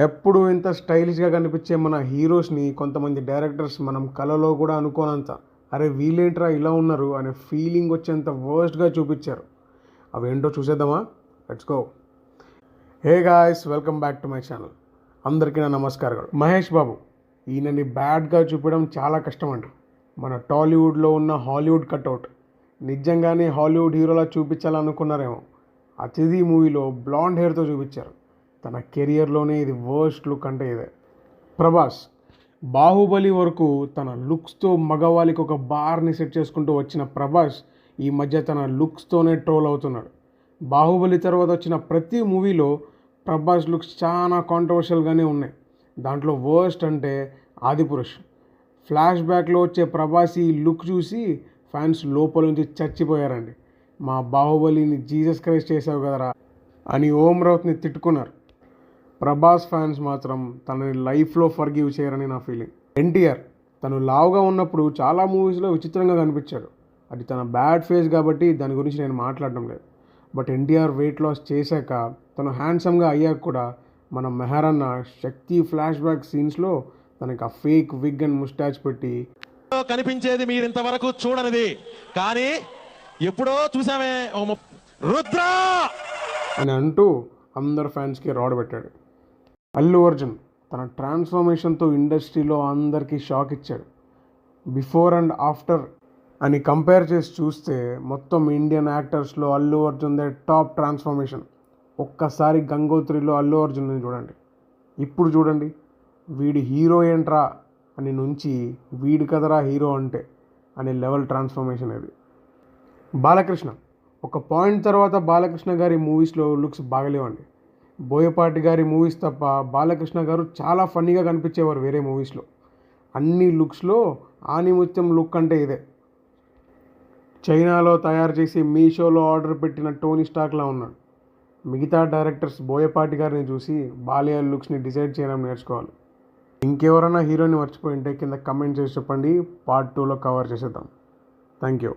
ఎప్పుడు ఇంత స్టైలిష్గా కనిపించే మన హీరోస్ని కొంతమంది డైరెక్టర్స్ మనం కలలో కూడా అనుకోనంత అరే వీళ్ళేంట్రా ఇలా ఉన్నారు అనే ఫీలింగ్ వచ్చేంత వర్స్ట్గా చూపించారు. అవేంటో చూసేద్దామా? Let's go. Hey guys, welcome back to my channel. అందరికీ నా నమస్కారం. మహేష్ బాబు ఈయనని బ్యాడ్గా చూపించడం చాలా కష్టం అండి. మన టాలీవుడ్లో ఉన్న హాలీవుడ్ కట్అవుట్. నిజంగానే హాలీవుడ్ హీరోలా చూపించాలనుకున్నారేమో. అతిథి మూవీలో బ్లాండ్ హెయిర్తో చూపించారు. తన కెరియర్లోనే ఇది వర్స్ట్ లుక్ అంటే ఇదే. ప్రభాస్ బాహుబలి వరకు తన లుక్స్తో మగవాళ్ళకి ఒక బార్ని సెట్ చేసుకుంటూ వచ్చిన ప్రభాస్ ఈ మధ్య తన లుక్స్తోనే ట్రోల్ అవుతున్నాడు. బాహుబలి తర్వాత వచ్చిన ప్రతి మూవీలో ప్రభాస్ లుక్స్ చాలా కాంట్రవర్షియల్గానే ఉన్నాయి. దాంట్లో వర్స్ట్ అంటే ఆదిపురుష్. ఫ్లాష్ బ్యాక్లో వచ్చే ప్రభాస్ ఈ లుక్ చూసి ఫ్యాన్స్ లోపల నుంచి చచ్చిపోయారండి. మా బాహుబలిని జీసస్ క్రైస్ట్ చేసావు కదరా అని ఓం రౌత్ని తిట్టుకున్నారు. ప్రభాస్ ఫ్యాన్స్ మాత్రం తనని లైఫ్లో ఫర్గివ్ చేయరని నా ఫీలింగ్. ఎన్టీఆర్ తను లావుగా ఉన్నప్పుడు చాలా మూవీస్లో విచిత్రంగా కనిపించాడు. అది తన బ్యాడ్ ఫేస్ కాబట్టి దాని గురించి నేను మాట్లాడడం లేదు. బట్ ఎన్టీఆర్ వెయిట్ లాస్ చేశాక తను హ్యాండ్సమ్గా అయ్యాక కూడా మన మెహరన్న శక్తి ఫ్లాష్ బ్యాక్ సీన్స్లో తనకి ఆ ఫేక్ విగ్ అండ్ ముస్టాచ్ పెట్టి కనిపించేది మీరు ఇంతవరకు చూడనిది కానీ ఎప్పుడో చూసామే రుద్ర అని అంటూ అందరు ఫ్యాన్స్కి రాడ్ పెట్టాడు. అల్లు అర్జున్ తన ట్రాన్స్ఫర్మేషన్తో ఇండస్ట్రీలో అందరికీ షాక్ ఇచ్చాడు. బిఫోర్ అండ్ ఆఫ్టర్ అని కంపేర్ చేసి చూస్తే మొత్తం ఇండియన్ యాక్టర్స్లో అల్లు అర్జున్దే టాప్ ట్రాన్స్ఫర్మేషన్. ఒక్కసారి గంగోత్రిలో అల్లు అర్జున్ని చూడండి, ఇప్పుడు చూడండి. వీడి హీరో ఏంట్రా అని నుంచి వీడి కదరా హీరో అంటే అనే లెవెల్ ట్రాన్స్ఫర్మేషన్ ఇది. బాలకృష్ణ ఒక పాయింట్ తర్వాత బాలకృష్ణ గారి మూవీస్లో లుక్స్ బాగలేవండి. బోయపాటి గారి మూవీస్ తప్ప బాలకృష్ణ గారు చాలా ఫన్నీగా కనిపించేవారు వేరే మూవీస్లో. అన్ని లుక్స్లో ఆనిముత్యం లుక్ అంటే ఇదే. చైనాలో తయారు చేసి మీషోలో ఆర్డర్ పెట్టిన టోనీ స్టార్క్లా ఉన్నాడు. మిగతా డైరెక్టర్స్ బోయపాటి గారిని చూసి బాలయ్య లుక్స్ని డిసైడ్ చేయడం నేర్చుకోవాలి. ఇంకెవరైనా హీరోని మర్చిపోయింటే కింద కమెంట్ చేసి చెప్పండి, పార్ట్ 2లో కవర్ చేసేద్దాం. Thank you.